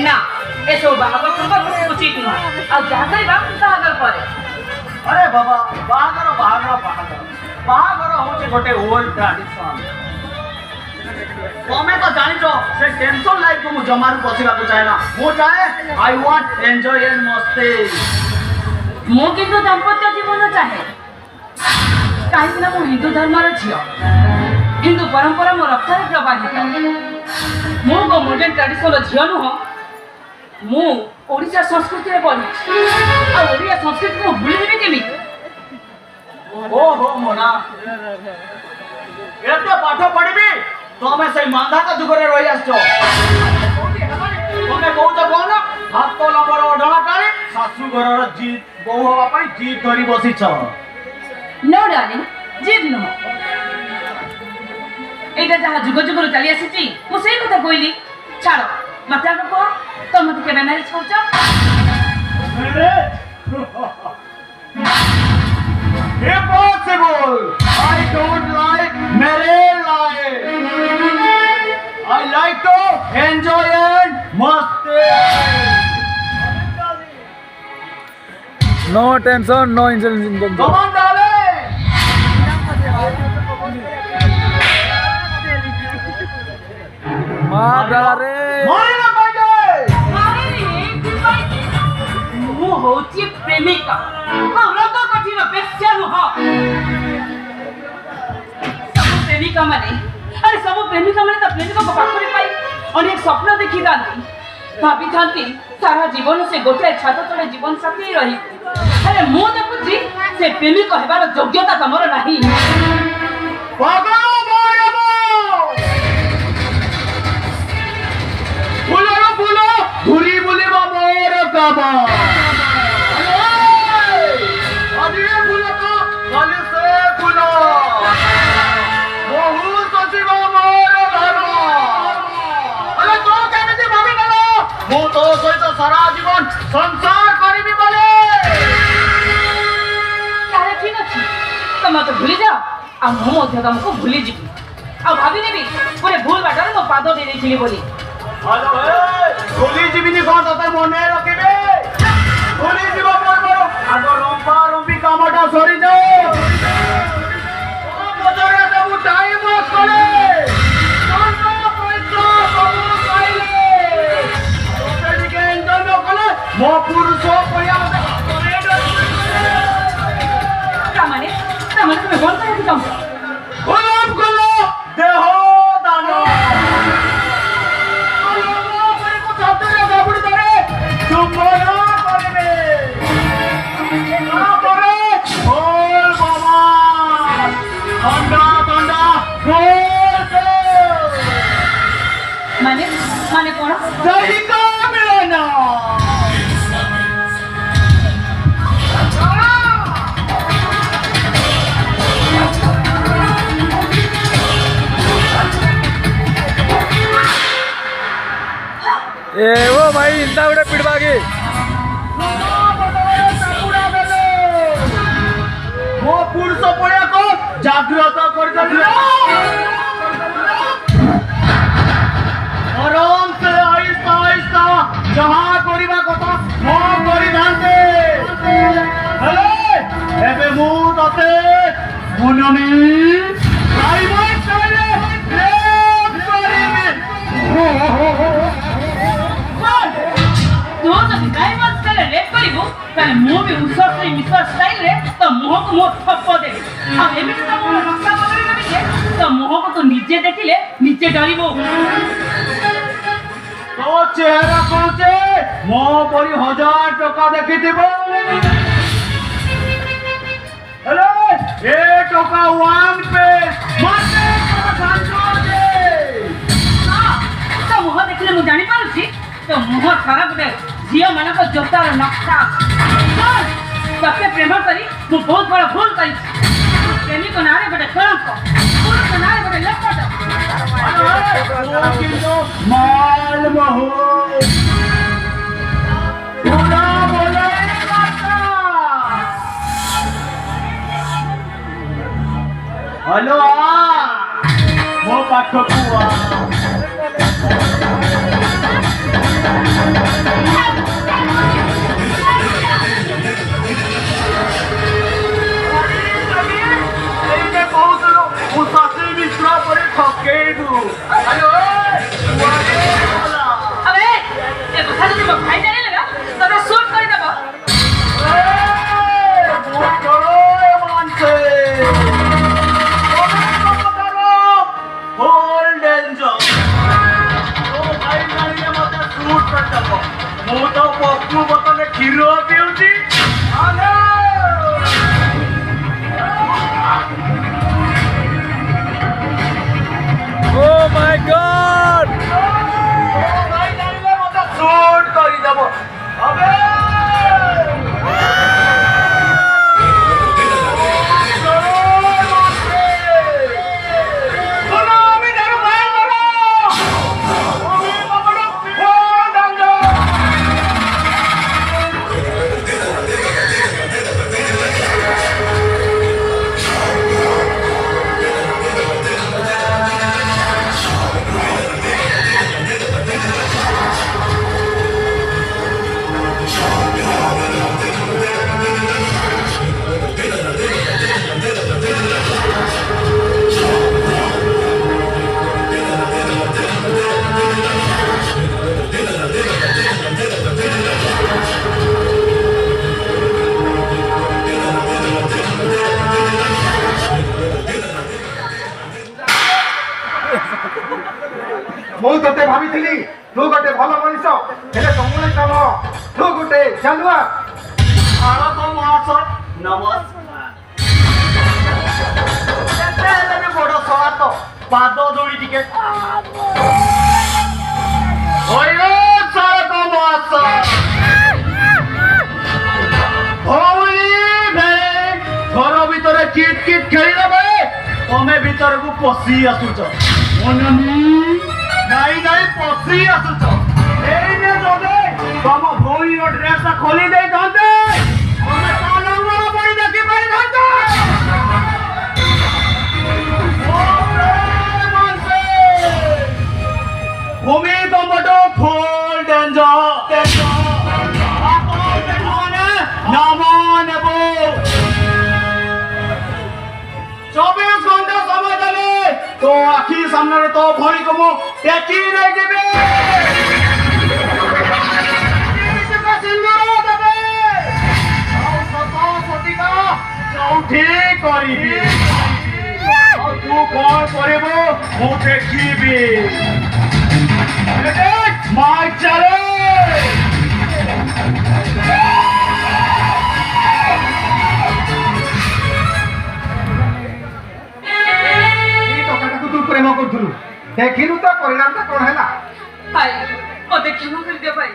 ନା ଏସବୁ ବାହାଘର ପୂର୍ବରୁ ଉଚିତ ନୁହଁ ଆଉ ଯାହା କରିବା ବାହାଘର ପରେ। अरे बाबा बाहागर बाहागर बाहागर बाहागर हूँ गोटे ओल्ड ट्राडिशन तुम्हें तो जान से टेंशन लाइफ को मुझे जमारू बसवा चाहे ना मु चाहे आई वांट एंजॉय एंड मस्ती मु किंतु दाम्पत्य जीवन चाहे कहीं मु हिंदू धर्मर झील हिंदू परंपरा मो रक्त प्रवाहित मु को मॉडर्न ट्रेडिशनल झील नुह मु ओडिशा संस्कृति में पढ़ी आ ओडिया संस्कृति को भूली देबी केमी ओहो मोना एते पाठ पढ़िबी तमे से मांधा का जुगरे रही आछो तमे कहू तो कोन हाथ लंबर ओढणा टाणी सासु घरर जीत बहु हवा पई जीत धरी बसी छ नो डार्लिंग जीत नो एटा जहा जुग जुगरु चली आसीची मु सेई कथा कहली छाड़ो मत आग को तुम मत केबे मैरिज करछ Impossible! I don't like married life. I like to enjoy and masti. No tension, no incident. Come on, darling. Madare. Marina Bhai. मु होची प्रेमिका हमरा तो कठिन पेक्षा नुह सब प्रेमिका माने अरे सब प्रेमिका माने तो प्रेमिका को पाखरे पाई अनेक स्वप्न देखि दानी भाभी थांती सारा जीवन से गोटे छात तले जीवन साथी रही अरे मु देखुची से प्रेमिक हेबार योग्यता तमर नाही बाबा मायबो फुलो फुलो घुरी बुली मोर काबा सारा जीवन संसार करीबी बोले तारे ठीक अछि तुम तो भूली जाओ आ मु मध्य तुमको भूली जीवी आ भाभी ने भी पूरे भूल बाटर मो पाद दे देथिली बोली हेलो ए भूली जीविनी कोन तते मने रखिबे भूली जीव पर आगो रंपा रंपी कामटा सरी जाओ ओ मजरे सब टाइम पास करे मो पुरुष पया तामाने तुम कोन करे तुम गुलाम गुलो देहो दानो आलो को छातरे गाबुड़ी करे सुमना करबे ना करे बोल बाबा ठंडा ठंडा बोल माने माने कोन सही का मिलना ए वो भाई इंदा उड़े पिड़वागे वो पुरुष पड़िया को जागृत कर दिया आराम से आहिस्ता आहिस्ता जहाँ करिबा कथा मो करि धांते हेलो एबे मु तते मुननी आई माय चले प्रेम करिबे तो जब गाय मत चले रेप करिबो ताले मो भी उसर से मिसर स्टाइल रे तो मोह को मो थप्पो दे अब एमे तो मो रक्षा बदली करी तो मोह को तो नीचे देखिले नीचे डरिबो तो चेहरा पहुंचे मो परी 1000 टका देखिथिबो हेलो ए टका वन पे माते सांचो दे हां तो मोह देखिले मु जानि पारुछि तो मोह खराब दे जियो मन को जोतार नक्शा सबसे प्रेम करी मु बहुत बड़ा भूल करी प्रेमी को नारे बड़े कलंक पूरा को नारे बड़े लपट माल बहो पूरा बोले हेलो मो पाठ कुआ हेलो अबे ये কথা যদি ମୋ ଭାଇ ଜାଣିଲେ ନା ତତେ ଶୁଟ୍ କରିଦେବ बहुत करो मानसे होल्ड डेंजर ओ भाई जानिले मते शूट कर दबो मु तो पप्पू बोतले खीरो पिउची हेलो Oh my God! भाई जानिले मते शूट करि दबो अबे ମୁଁ ତତେ ଭାବିଥିଲି ତୁ ଗୋଟେ ଭଲ ମଣିଷ ହେଲେ ତମର କାମ ତୁ ଗୋଟେ ଚାଲୁଆ भारत महाशय नमस्कार बड़ सहात पाद जोड़ी टिके भारत महाशय भौली घर भितर किट किट खेलिदेवे तमे भितर को पशि आसुच नाई नाई पशि आसुच तम भौली ड्रेस खोली दे दे भूमिकम्पटो फुल डेंजर नमो नेबो 24 घंटा समय देवे तो आखि सामने तो भरी को मो टेकी नहीं देबे सिंदूर देबे और सता सतिका चौथी करिबी और तू कौन करबो मु देखिबी मार चले ତୁ ପ୍ରେମ କରୁଥିଲୁ ଦେଖିଲୁ ତ ପରିଣାମଟା କଣ ହେଲା ଭାଇ ମୋତେ କ୍ଷମା କରିଦିଅ ଭାଇ